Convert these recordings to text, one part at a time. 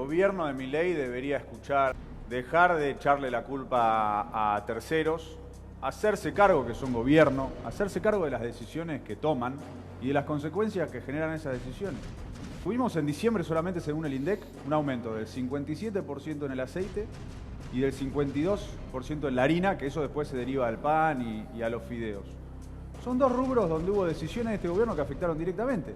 gobierno de Milei debería escuchar, dejar de echarle la culpa a terceros, hacerse cargo que son gobierno, hacerse cargo de las decisiones que toman y de las consecuencias que generan esas decisiones. Tuvimos en diciembre solamente, según el INDEC, un aumento del 57% en el aceite y del 52% en la harina, que eso después se deriva al pan y a los fideos. Son dos rubros donde hubo decisiones de este gobierno que afectaron directamente.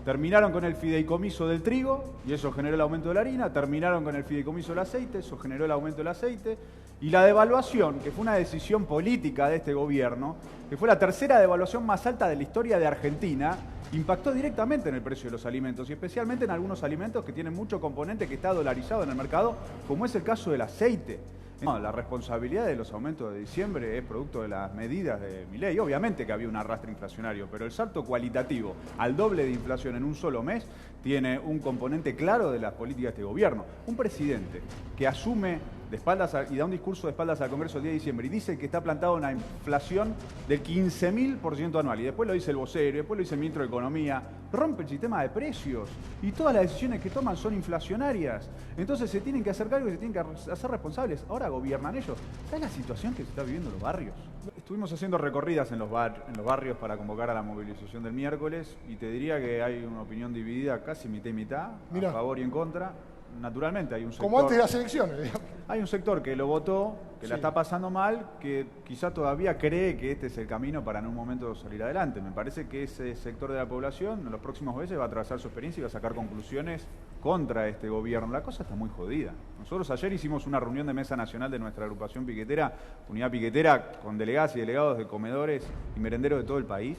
Terminaron con el fideicomiso del trigo y eso generó el aumento de la harina, terminaron con el fideicomiso del aceite, eso generó el aumento del aceite, y la devaluación, que fue una decisión política de este gobierno, que fue la tercera devaluación más alta de la historia de Argentina, impactó directamente en el precio de los alimentos y especialmente en algunos alimentos que tienen mucho componente que está dolarizado en el mercado, como es el caso del aceite. No, la responsabilidad de los aumentos de diciembre es producto de las medidas de Milei. Obviamente que había un arrastre inflacionario, pero el salto cualitativo al doble de inflación en un solo mes tiene un componente claro de las políticas de este gobierno. Un presidente que asume de espaldas y da un discurso de espaldas al Congreso el día de diciembre y dice que está plantada una inflación del 15.000% anual, y después lo dice el vocero, después lo dice el ministro de Economía, rompe el sistema de precios y todas las decisiones que toman son inflacionarias. Entonces se tienen que hacer cargo y se tienen que hacer responsables. Ahora gobiernan ellos. ¿Sabes la situación que se está viviendo en los barrios? Estuvimos haciendo recorridas en los barrios para convocar a la movilización del miércoles y te diría que hay una opinión dividida casi mitad y mitad, Mirá. a favor y en contra. Naturalmente hay un sector... Como antes de las elecciones, digamos. Hay un sector que lo votó, que la Sí. está pasando mal, que quizá todavía cree que este es el camino para en un momento salir adelante. Me parece que ese sector de la población en los próximos meses va a atravesar su experiencia y va a sacar conclusiones contra este gobierno. La cosa está muy jodida. Nosotros ayer hicimos una reunión de mesa nacional de nuestra agrupación piquetera, Unidad Piquetera, con delegadas y delegados de comedores y merenderos de todo el país.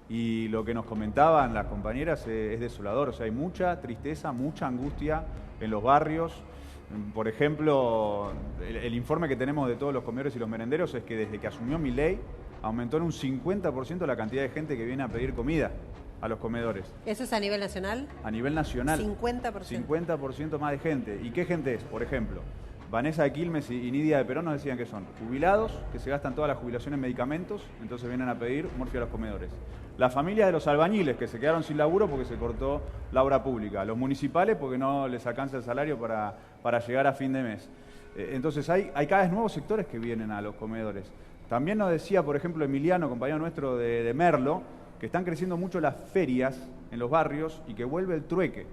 Y lo que nos comentaban las compañeras es desolador. O sea, hay mucha tristeza, mucha angustia en los barrios. Por ejemplo, el informe que tenemos de todos los comedores y los merenderos es que desde que asumió Milei aumentó en un 50% la cantidad de gente que viene a pedir comida a los comedores. ¿Eso es a nivel nacional? A nivel nacional. 50%. 50% más de gente. ¿Y qué gente es? Por ejemplo, Vanessa de Quilmes y Nidia de Perón nos decían que son jubilados, que se gastan toda la jubilación en medicamentos, entonces vienen a pedir morfia a los comedores. La familia de los albañiles, que se quedaron sin laburo porque se cortó la obra pública. Los municipales, porque no les alcanza el salario para llegar a fin de mes. Entonces hay cada vez nuevos sectores que vienen a los comedores. También nos decía, por ejemplo, Emiliano, compañero nuestro de Merlo, que están creciendo mucho las ferias en los barrios y que vuelve el trueque.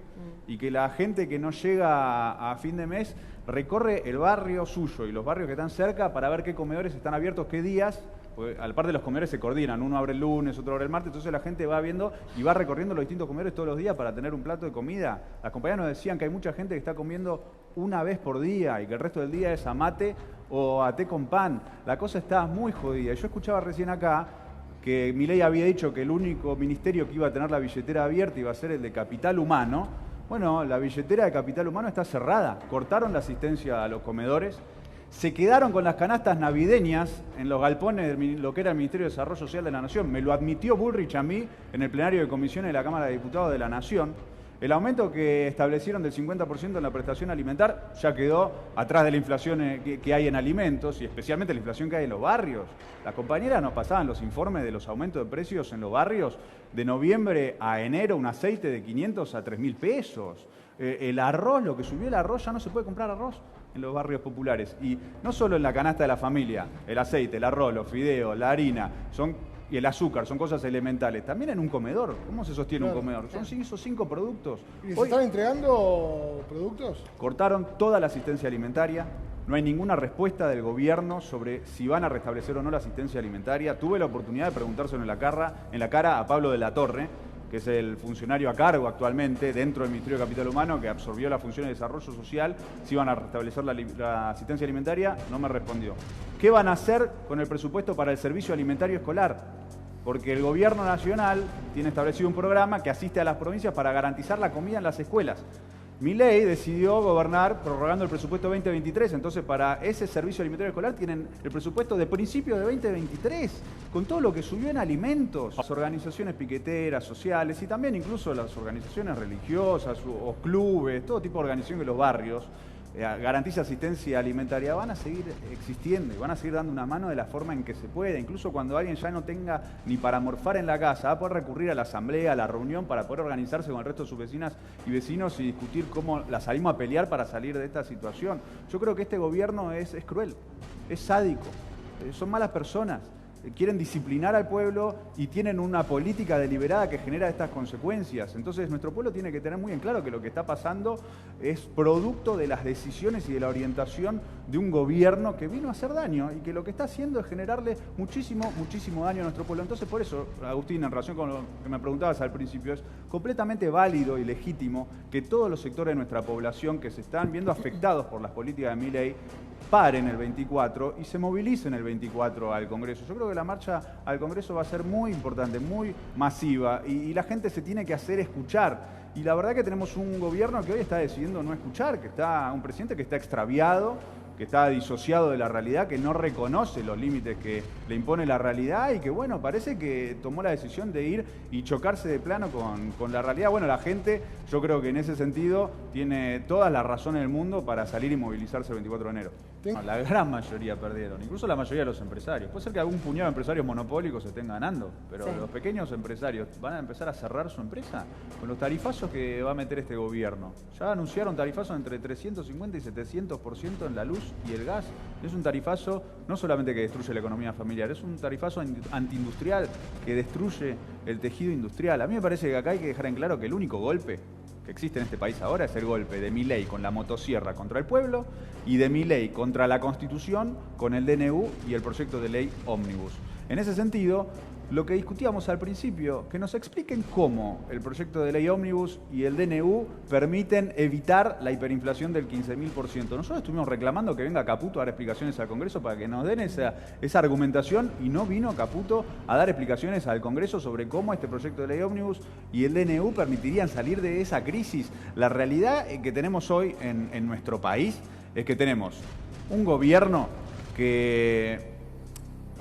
Y que la gente que no llega a fin de mes recorre el barrio suyo y los barrios que están cerca para ver qué comedores están abiertos, qué días, porque al par de los comedores se coordinan, uno abre el lunes, otro abre el martes, entonces la gente va viendo y va recorriendo los distintos comedores todos los días para tener un plato de comida. Las compañeras nos decían que hay mucha gente que está comiendo una vez por día y que el resto del día es a mate o a té con pan. La cosa está muy jodida. Yo escuchaba recién acá que Milei había dicho que el único ministerio que iba a tener la billetera abierta iba a ser el de Capital Humano. Bueno, la billetera de Capital Humano está cerrada. Cortaron la asistencia a los comedores. Se quedaron con las canastas navideñas en los galpones de lo que era el Ministerio de Desarrollo Social de la Nación. Me lo admitió Bullrich a mí en el plenario de comisiones de la Cámara de Diputados de la Nación. El aumento que establecieron del 50% en la prestación alimentar ya quedó atrás de la inflación que hay en alimentos y especialmente la inflación que hay en los barrios. Las compañeras nos pasaban los informes de los aumentos de precios en los barrios de noviembre a enero, un aceite de 500 a 3.000 pesos. El arroz, lo que subió el arroz, ya no se puede comprar arroz en los barrios populares. Y no solo en la canasta de la familia, el aceite, el arroz, los fideos, la harina, y el azúcar, son cosas elementales. También en un comedor. ¿Cómo se sostiene Claro. un comedor? Son esos 5 productos. ¿Y les Hoy están entregando productos? cortaron toda la asistencia alimentaria. No hay ninguna respuesta del gobierno sobre si van a restablecer o no la asistencia alimentaria. Tuve la oportunidad de preguntárselo en la cara a Pablo de la Torre, que es el funcionario a cargo actualmente dentro del Ministerio de Capital Humano, que absorbió la función de desarrollo social, si iban a restablecer la asistencia alimentaria. No me respondió. ¿Qué van a hacer con el presupuesto para el servicio alimentario escolar? Porque el gobierno nacional tiene establecido un programa que asiste a las provincias para garantizar la comida en las escuelas. Milei decidió gobernar prorrogando el presupuesto 2023, entonces para ese servicio alimentario escolar tienen el presupuesto de principio de 2023, con todo lo que subió en alimentos. Las organizaciones piqueteras, sociales y también incluso las organizaciones religiosas o clubes, todo tipo de organización de los barrios, garantiza asistencia alimentaria, van a seguir existiendo y van a seguir dando una mano de la forma en que se pueda. Incluso cuando alguien ya no tenga ni para morfar en la casa, va a poder recurrir a la asamblea, a la reunión, para poder organizarse con el resto de sus vecinas y vecinos y discutir cómo la salimos a pelear para salir de esta situación. Yo creo que este gobierno es cruel, es sádico, son malas personas. Quieren disciplinar al pueblo y tienen una política deliberada que genera estas consecuencias. Entonces nuestro pueblo tiene que tener muy en claro que lo que está pasando es producto de las decisiones y de la orientación de un gobierno que vino a hacer daño y que lo que está haciendo es generarle muchísimo daño a nuestro pueblo. Entonces por eso, Agustín, en relación con lo que me preguntabas al principio, es completamente válido y legítimo que todos los sectores de nuestra población que se están viendo afectados por las políticas de Milei paren el 24 y se movilicen el 24 al Congreso. Yo creo que la marcha al Congreso va a ser muy importante, muy masiva y la gente se tiene que hacer escuchar. Y la verdad que tenemos un gobierno que hoy está decidiendo no escuchar, un presidente que está extraviado, que está disociado de la realidad, que no reconoce los límites que le impone la realidad y que, bueno, parece que tomó la decisión de ir y chocarse de plano con la realidad. Bueno, la gente, yo creo que en ese sentido, tiene toda la razón en el mundo para salir y movilizarse el 24 de enero. La gran mayoría perdieron, incluso la mayoría de los empresarios. Puede ser que algún puñado de empresarios monopólicos estén ganando, pero sí, los pequeños empresarios van a empezar a cerrar su empresa con los tarifazos que va a meter este gobierno. Ya anunciaron tarifazos entre 350 y 700% en la luz y el gas. Es un tarifazo no solamente que destruye la economía familiar, es un tarifazo antiindustrial que destruye el tejido industrial. A mí me parece que acá hay que dejar en claro que el único golpe que existe en este país ahora es el golpe de Milei con la motosierra contra el pueblo y de Milei contra la Constitución con el DNU y el proyecto de ley Ómnibus. En ese sentido, lo que discutíamos al principio, que nos expliquen cómo el proyecto de ley Ómnibus y el DNU permiten evitar la hiperinflación del 15.000%. Nosotros estuvimos reclamando que venga Caputo a dar explicaciones al Congreso para que nos den esa argumentación y no vino Caputo a dar explicaciones al Congreso sobre cómo este proyecto de ley Ómnibus y el DNU permitirían salir de esa crisis. La realidad que tenemos hoy en nuestro país es que tenemos un gobierno que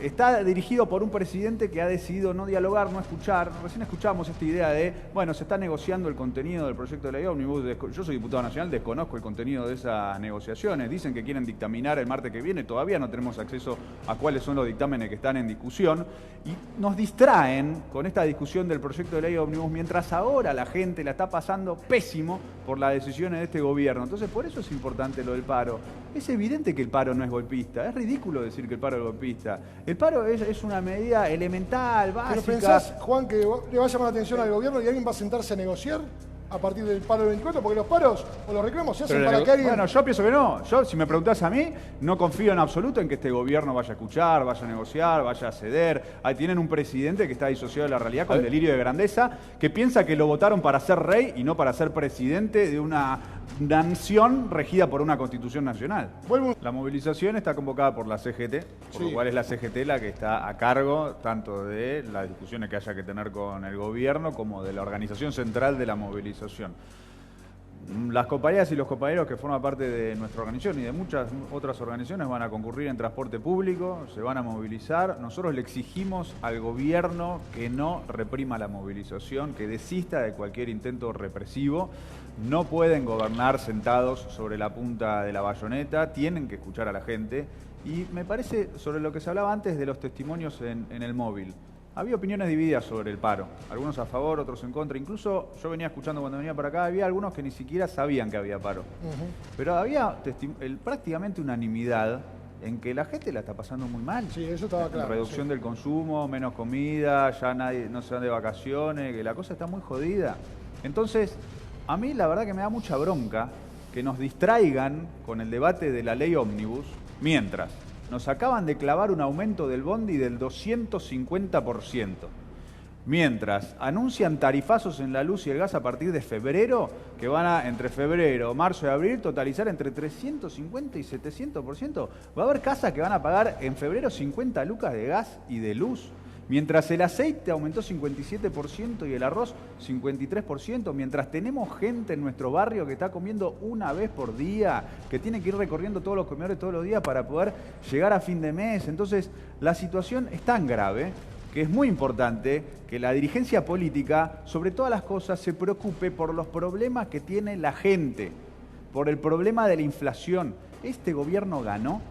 está dirigido por un presidente que ha decidido no dialogar, no escuchar. Recién escuchamos esta idea de, bueno, se está negociando el contenido del proyecto de ley Ómnibus. Yo soy diputado nacional, desconozco el contenido de esas negociaciones. Dicen que quieren dictaminar el martes que viene. Todavía no tenemos acceso a cuáles son los dictámenes que están en discusión. Y nos distraen con esta discusión del proyecto de ley Ómnibus, mientras ahora la gente la está pasando pésimo por las decisiones de este gobierno. Entonces, por eso es importante lo del paro. Es evidente que el paro no es golpista. Es ridículo decir que el paro es golpista. El paro es una medida elemental, básica. ¿Pero pensás, Juan, que le va a llamar la atención al gobierno y alguien va a sentarse a negociar a partir del paro del 24? Porque los paros o los reclamos se hacen para que alguien... Bueno, yo pienso que no. Yo, si me preguntás a mí, no confío en absoluto en que este gobierno vaya a escuchar, vaya a negociar, vaya a ceder. Ahí tienen un presidente que está disociado de la realidad con delirio de grandeza, que piensa que lo votaron para ser rey y no para ser presidente de una nación regida por una constitución nacional. La movilización está convocada por la CGT, por lo cual es la CGT la que está a cargo tanto de las discusiones que haya que tener con el gobierno como de la organización central de la movilización. Las compañeras y los compañeros que forman parte de nuestra organización y de muchas otras organizaciones van a concurrir en transporte público, se van a movilizar. Nosotros le exigimos al gobierno que no reprima la movilización, que desista de cualquier intento represivo. No pueden gobernar sentados sobre la punta de la bayoneta, tienen que escuchar a la gente. Y me parece, sobre lo que se hablaba antes de los testimonios en el móvil, había opiniones divididas sobre el paro, algunos a favor, otros en contra. Incluso yo venía escuchando cuando venía para acá, había algunos que ni siquiera sabían que había paro. Pero había prácticamente unanimidad en que la gente la está pasando muy mal. Sí, eso estaba claro. Reducción del consumo, menos comida, ya nadie no se van de vacaciones, que la cosa está muy jodida. Entonces, a mí la verdad que me da mucha bronca que nos distraigan con el debate de la ley Ómnibus, mientras nos acaban de clavar un aumento del bondi del 250%. Mientras anuncian tarifazos en la luz y el gas a partir de febrero, que van a, entre febrero, marzo y abril, totalizar entre 350 y 700%. Va a haber casas que van a pagar en febrero 50 lucas de gas y de luz. Mientras el aceite aumentó 57% y el arroz 53%, mientras tenemos gente en nuestro barrio que está comiendo una vez por día, que tiene que ir recorriendo todos los comedores todos los días para poder llegar a fin de mes. Entonces, la situación es tan grave que es muy importante que la dirigencia política, sobre todas las cosas, se preocupe por los problemas que tiene la gente. por el problema de la inflación. Este gobierno ganó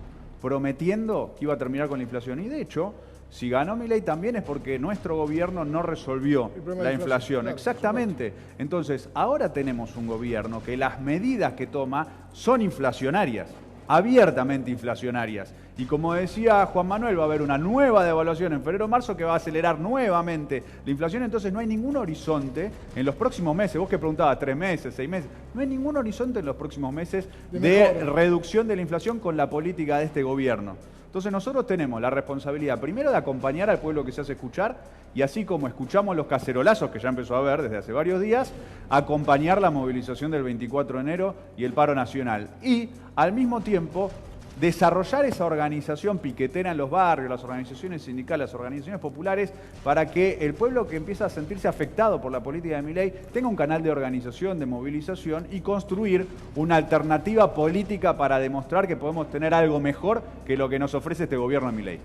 prometiendo que iba a terminar con la inflación. Y de hecho, si ganó Milei también es porque nuestro gobierno no resolvió la inflación. Claro, exactamente. Entonces, ahora tenemos un gobierno que las medidas que toma son inflacionarias, abiertamente inflacionarias. Y como decía Juan Manuel, va a haber una nueva devaluación en febrero-marzo que va a acelerar nuevamente la inflación. Entonces no hay ningún horizonte en los próximos meses. Vos que preguntabas, 3 meses, 6 meses. No hay ningún horizonte en los próximos meses de reducción de la inflación con la política de este gobierno. Entonces nosotros tenemos la responsabilidad primero de acompañar al pueblo que se hace escuchar y así como escuchamos los cacerolazos que ya empezó a haber desde hace varios días, acompañar la movilización del 24 de enero y el paro nacional. Y al mismo tiempo desarrollar esa organización piquetera en los barrios, las organizaciones sindicales, las organizaciones populares, para que el pueblo que empieza a sentirse afectado por la política de Milei tenga un canal de organización, de movilización y construir una alternativa política para demostrar que podemos tener algo mejor que lo que nos ofrece este gobierno de Milei.